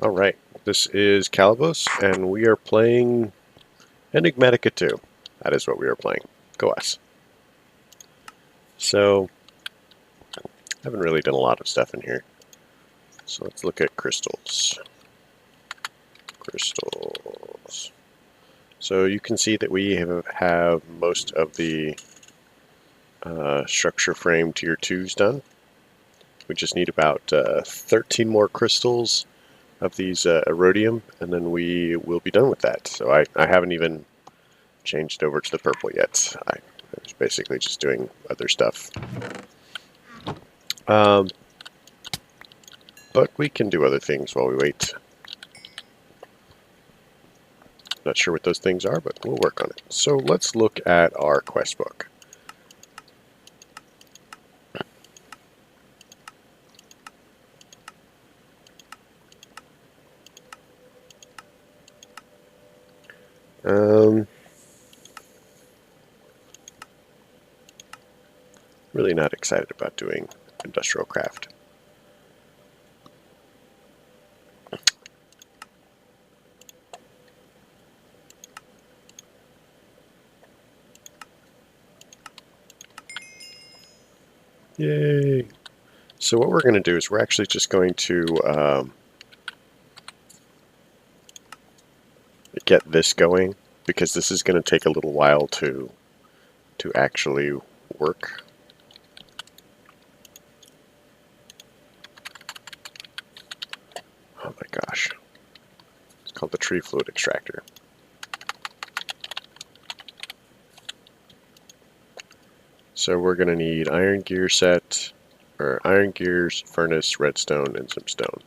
Alright, this is Calibos, and we are playing Enigmatica 2. That is what we are playing. Go us. So, I haven't really done a lot of stuff in here. So let's look at crystals. Crystals. So you can see that we have most of the structure frame tier 2s done. We just need about 13 more crystals of these erodium, and then we will be done with that. So I haven't even changed over to the purple yet. I was basically just doing other stuff. But we can do other things while we wait. Not sure what those things are, but we'll work on it. So let's look at our quest book. Really not excited about doing industrial craft. Yay! So what we're going to do is we're actually just going to get this going, because this is going to take a little while to actually work. Oh my gosh. It's called the tree fluid extractor. So we're going to need iron gear set, or iron gears, furnace, redstone, and some stone.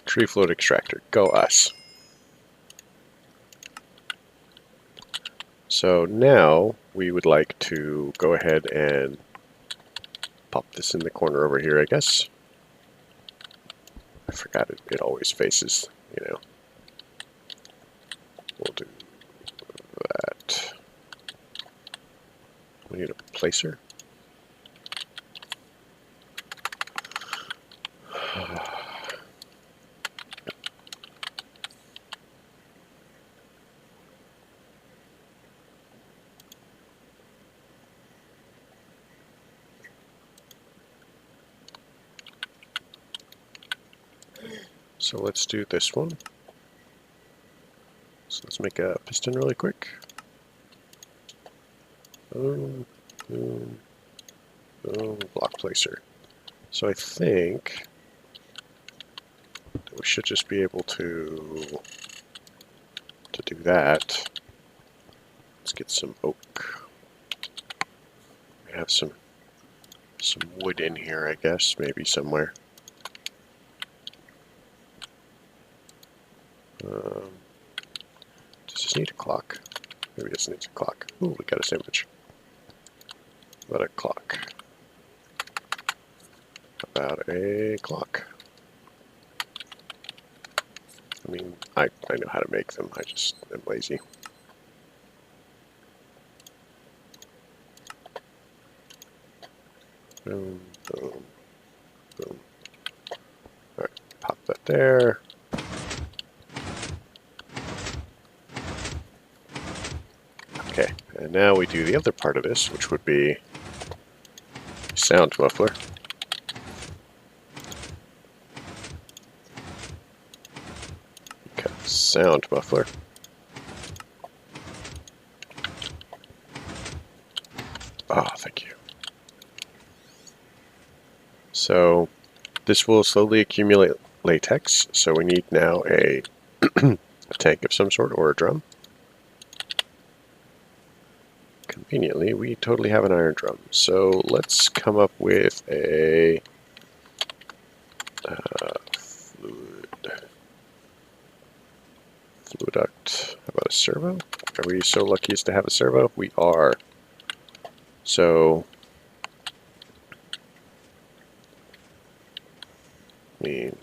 Tree fluid extractor, go us. So now we would like to go ahead and pop this in the corner over here, I guess. I forgot it always faces, you know. We'll do that. We need a placer. So let's do this one. So let's make a piston really quick. Boom, boom, boom, block placer. So I think that we should just be able to do that. Let's get some oak. We have some wood in here, I guess, maybe somewhere. Does this need a clock? Maybe this needs a clock. Ooh, we got a sandwich. What about a clock? How about a clock? I mean, I know how to make them. I just am lazy. Boom, boom, boom. Alright, pop that there. Okay, and now we do the other part of this, which would be sound muffler. Okay, sound muffler. Ah, thank you. So this will slowly accumulate latex, so we need now a tank of some sort or a drum. Conveniently, we totally have an iron drum. So let's come up with a fluid duct. How about a servo? Are we so lucky as to have a servo? We are. So I mean,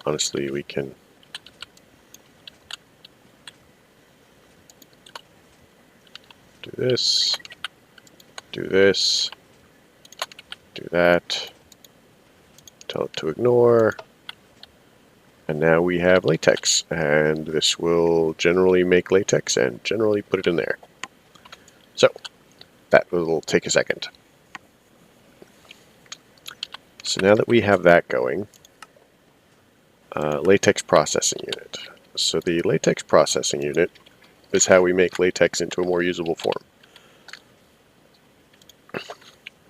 honestly, we can do this, do this, do that, tell it to ignore, and now we have latex, and this will generally make latex and generally put it in there. So that will take a second. So now that we have that going, latex processing unit. So the latex processing unit is how we make latex into a more usable form.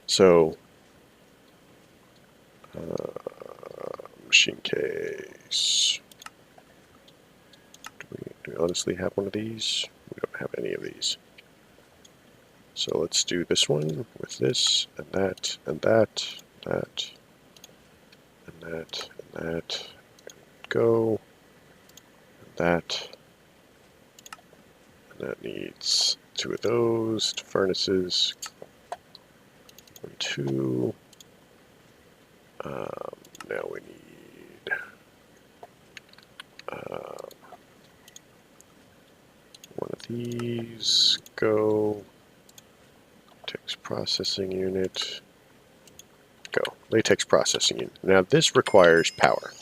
So machine case. Do we honestly have one of these? We don't have any of these. So let's do this one with this and that and that, that, and that, and that. Go. And that. And that needs 2 of those, 2 furnaces. 1, 2. Now we need one of these. Go. Latex processing unit. Go. Latex processing unit. Now this requires power.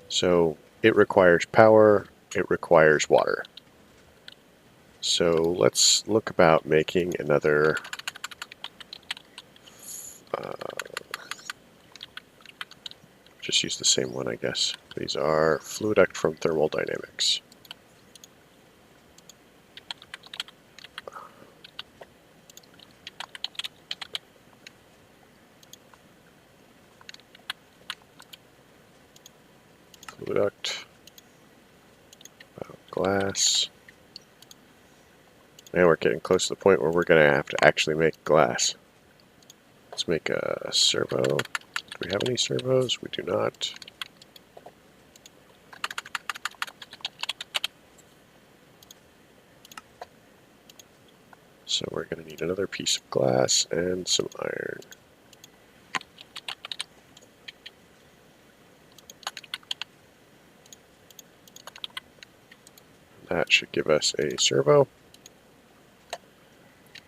So it requires power. It requires water. So let's look about making another just use the same one, I guess. These are fluid duct from thermodynamics. Fluid duct, glass. Now we're getting close to the point where we're going to have to actually make glass. Let's make a servo. Do we have any servos? We do not. So we're going to need another piece of glass and some iron. That should give us a servo.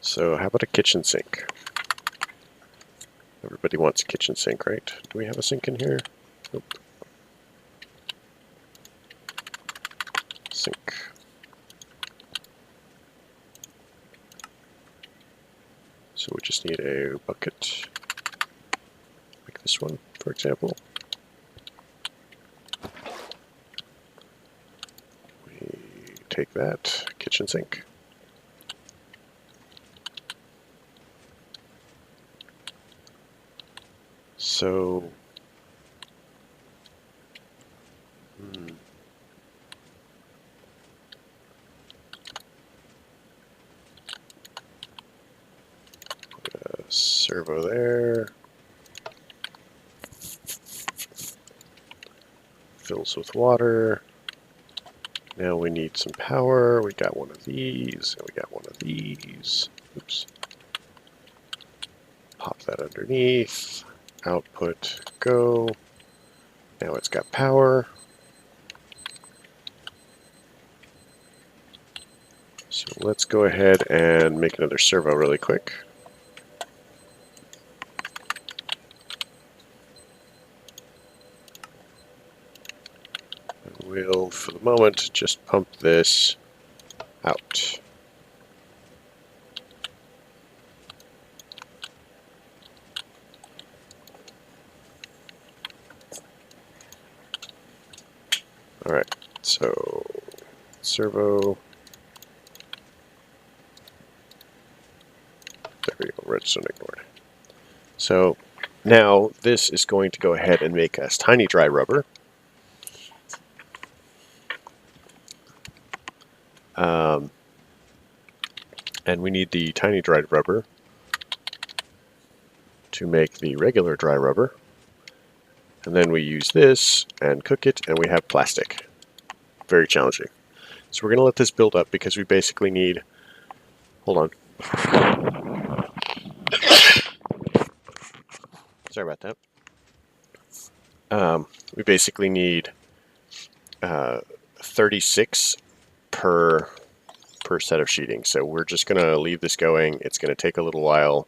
So how about a kitchen sink? Everybody wants a kitchen sink, right? Do we have a sink in here? Nope. Sink. So we just need a bucket, like this one, for example. We take that, kitchen sink. So, put a servo there. Fills with water. Now we need some power. We got one of these, and we got one of these. Oops. Pop that underneath. Output, go. Now it's got power. So let's go ahead and make another servo really quick. And we'll, for the moment, just pump this out. Alright, so servo. There we go, redstone ignored. So now this is going to go ahead and make us tiny dry rubber. And we need the tiny dry rubber to make the regular dry rubber. And then we use this and cook it, and we have plastic. Very challenging. So we're going to let this build up because we basically need, hold on, Sorry about that. We basically need 36 per set of sheeting. So we're just going to leave this going. It's going to take a little while,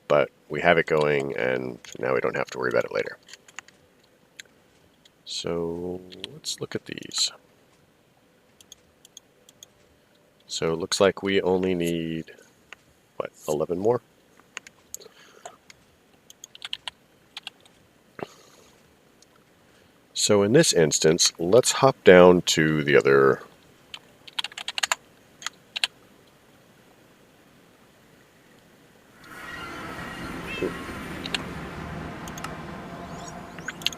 but we have it going, and now we don't have to worry about it later. So let's look at these. So it looks like we only need, what, 11 more? So in this instance, let's hop down to the other.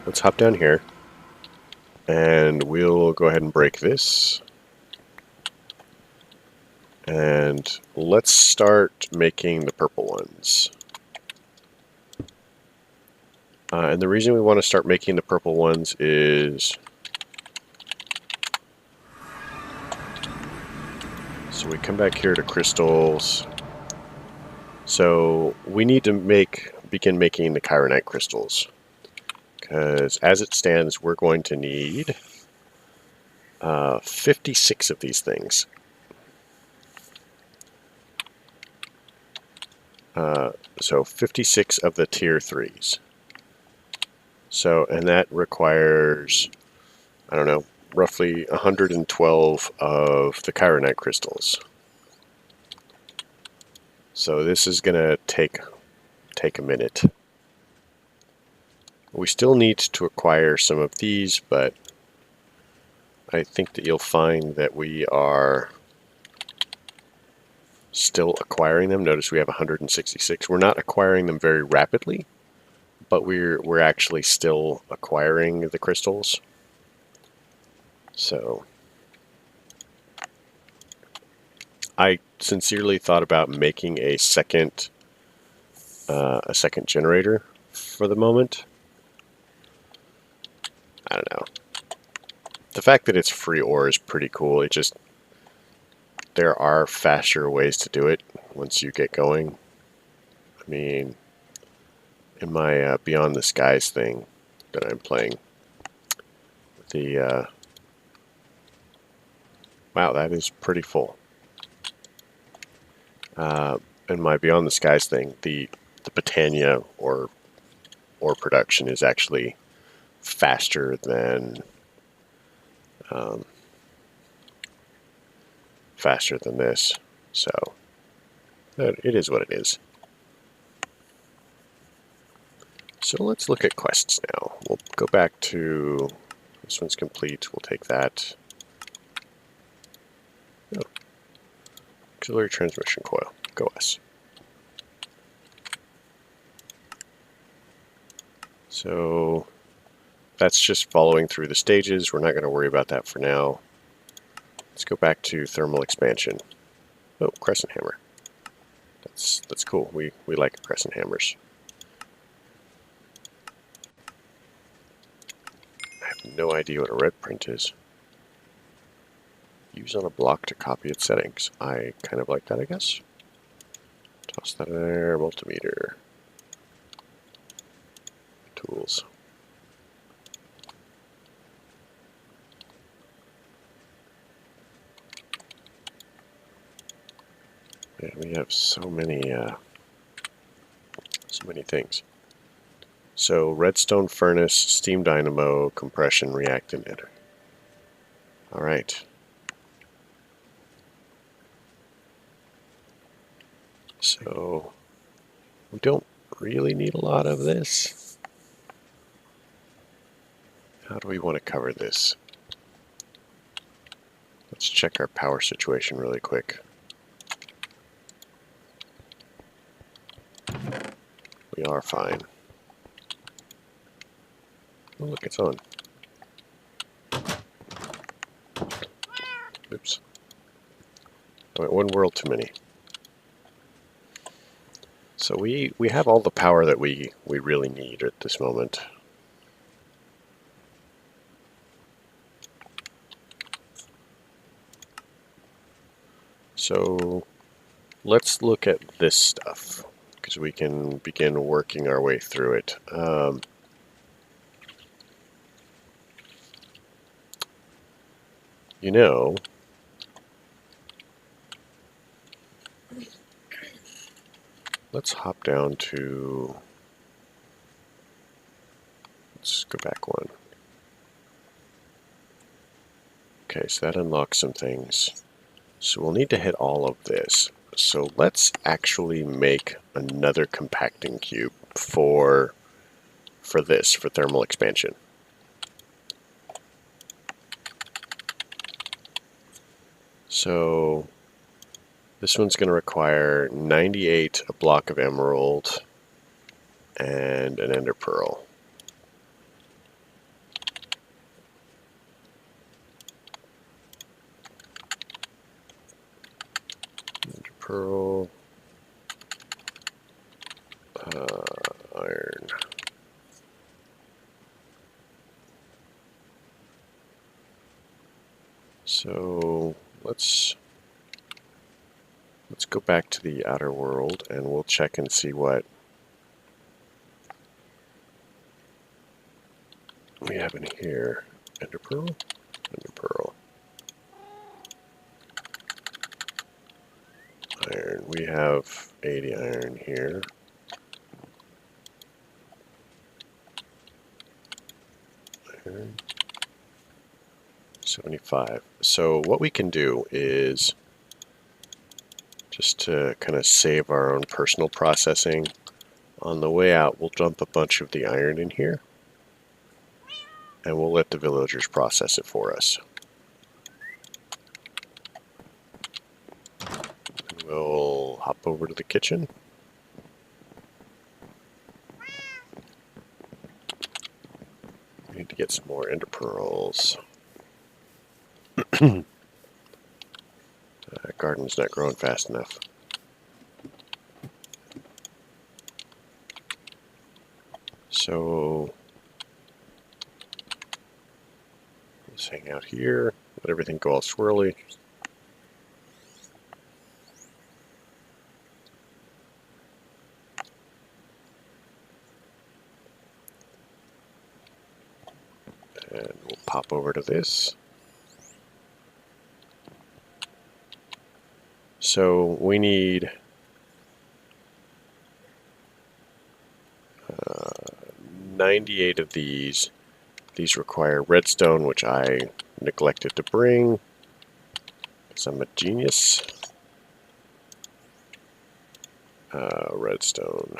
Let's hop down here, and we'll go ahead and break this. And let's start making the purple ones. And the reason we want to start making the purple ones is so we come back here to crystals. So we need to begin making the chironite crystals, because as it stands, we're going to need 56 of these things. So 56 of the tier 3s. So, and that requires, I don't know, roughly 112 of the chironite crystals. So this is going to take a minute. We still need to acquire some of these, but I think that you'll find that we are still acquiring them. Notice we have 166. We're not acquiring them very rapidly, but we're actually still acquiring the crystals. So I sincerely thought about making a second generator for the moment. I don't know. The fact that it's free ore is pretty cool. It just, there are faster ways to do it once you get going. I mean, in my Beyond the Skies thing that I'm playing, the wow, that is pretty full. In my Beyond the Skies thing, the Britannia or ore production is actually faster than this. So it is what it is. So let's look at quests now. We'll go back to, this one's complete. We'll take that. Oh. Auxiliary transmission coil. Go us. So that's just following through the stages. We're not going to worry about that for now. Let's go back to thermal expansion. Oh, crescent hammer. That's cool. We like crescent hammers. I have no idea what a red print is. Use on a block to copy its settings. I kind of like that, I guess. Toss that in there. Multimeter. Tools. Yeah, we have so many things. So redstone furnace, steam dynamo, compression, reactant emitter. All right. So we don't really need a lot of this. How do we want to cover this? Let's check our power situation really quick. We are fine. Oh, look, it's on. Oops. I went one world too many. So we have all the power that we really need at this moment. So let's look at this stuff, because we can begin working our way through it. You know, let's hop down to, let's go back one. Okay, so that unlocks some things. So we'll need to hit all of this. So let's actually make another compacting cube for this, for thermal expansion. So this one's going to require 98, a block of emerald, and an ender pearl. Ender pearl, iron. So let's go back to the outer world and we'll check and see what we have in here. Ender pearl, ender pearl. Iron. We have 80 iron here. Iron. 75. So what we can do is, just to kind of save our own personal processing, on the way out we'll dump a bunch of the iron in here and we'll let the villagers process it for us. We'll hop over to the kitchen. We need to get some more ender pearls. Garden's not growing fast enough. So let's hang out here, let everything go all swirly. And we'll pop over to this. So we need 98 of these. These require redstone, which I neglected to bring because I'm a genius. Redstone.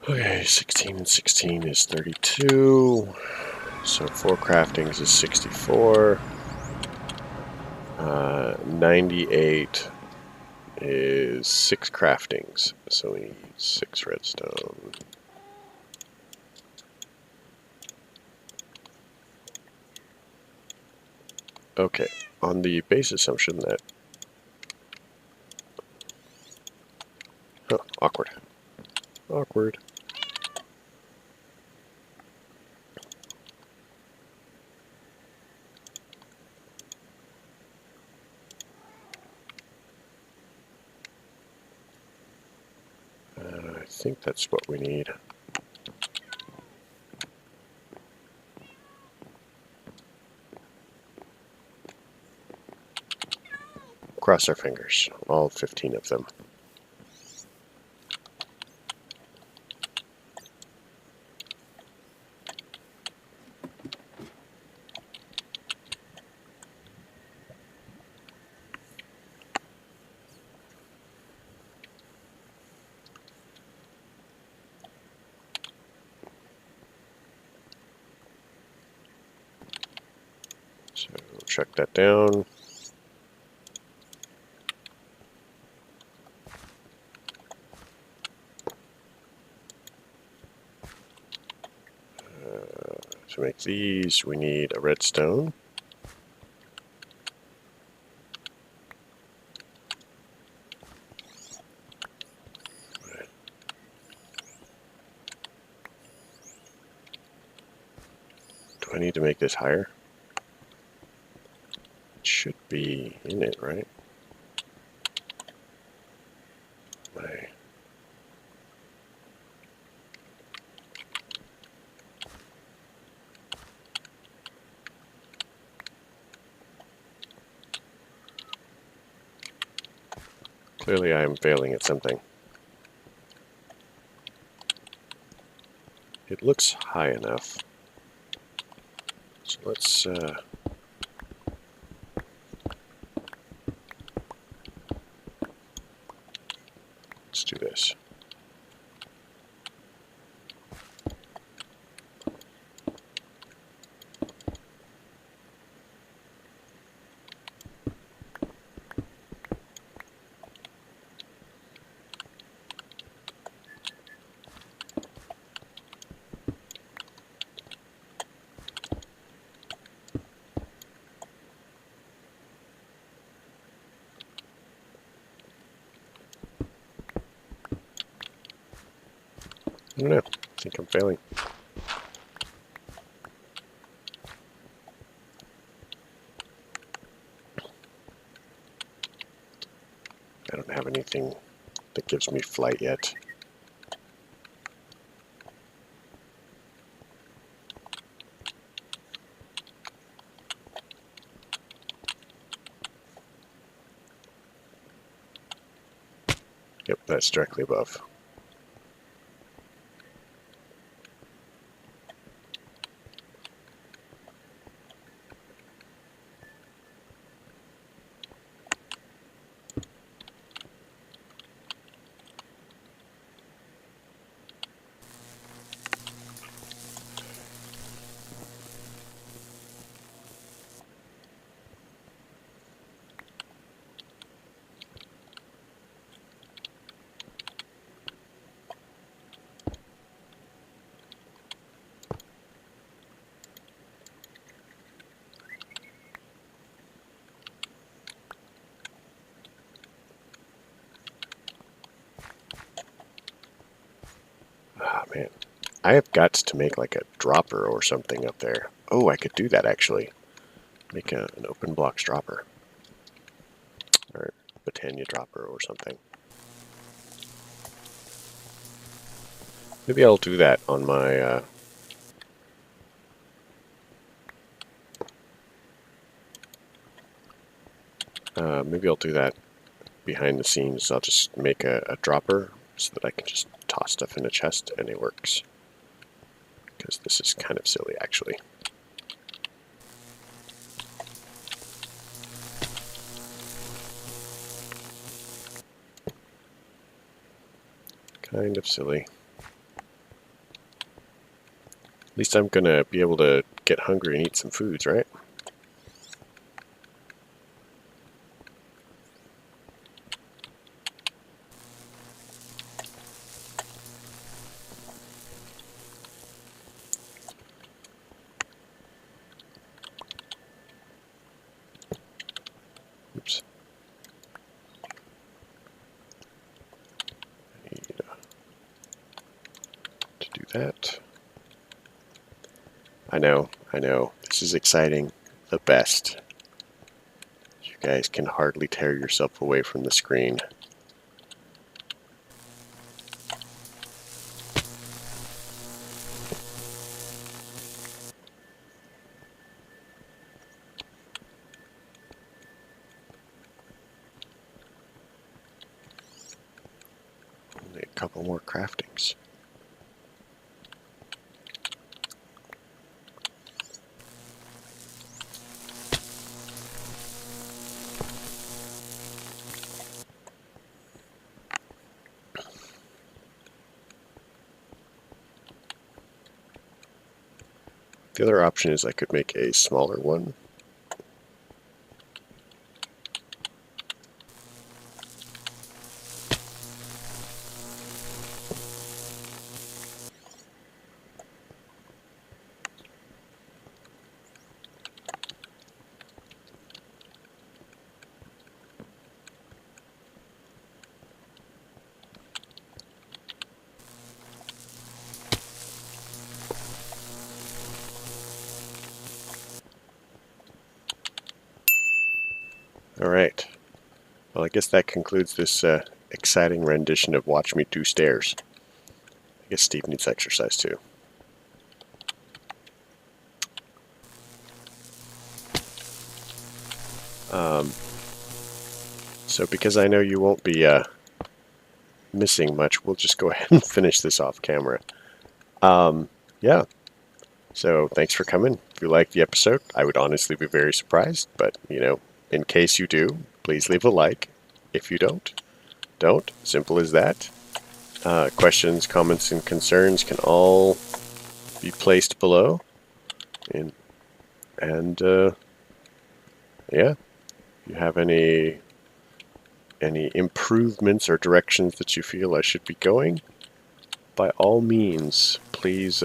Okay, 16 and 16 is 32. So 4 craftings is 64. 98 is 6 craftings, so we need 6 redstone. Okay, on the base assumption that... Huh, awkward. Awkward. I think that's what we need. Cross our fingers, all 15 of them. So check that down. To make these, we need a redstone. Do I need to make this higher? It should be in it, right? My Clearly I am failing at something. It looks high enough. So let's do this. I don't know. I think I'm failing. I don't have anything that gives me flight yet. Yep, that's directly above. Ah, man. I have got to make like a dropper or something up there. Oh, I could do that actually. Make an open blocks dropper. Or Botania dropper or something. Maybe I'll do that on my... maybe I'll do that behind the scenes. I'll just make a dropper so that I can just toss stuff in a chest and it works. Because this is kind of silly actually. Kind of silly. At least I'm gonna be able to get hungry and eat some foods, right? Oops. I need to do that. I know. This is exciting. The best. You guys can hardly tear yourself away from the screen. Only a couple more craftings. The other option is I could make a smaller one. Alright. Well, I guess that concludes this exciting rendition of Watch Me Do Stairs. I guess Steve needs exercise too. So because I know you won't be missing much, we'll just go ahead and finish this off camera. Yeah. So thanks for coming. If you liked the episode, I would honestly be very surprised. But, you know, in case you do, please leave a like. If you don't. Simple as that. Questions, comments, and concerns can all be placed below. And yeah, if you have any improvements or directions that you feel I should be going, by all means, please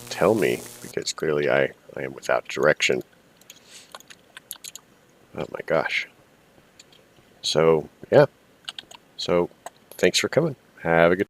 tell me, because clearly I am without direction. Oh my gosh. So, yeah. So, thanks for coming. Have a good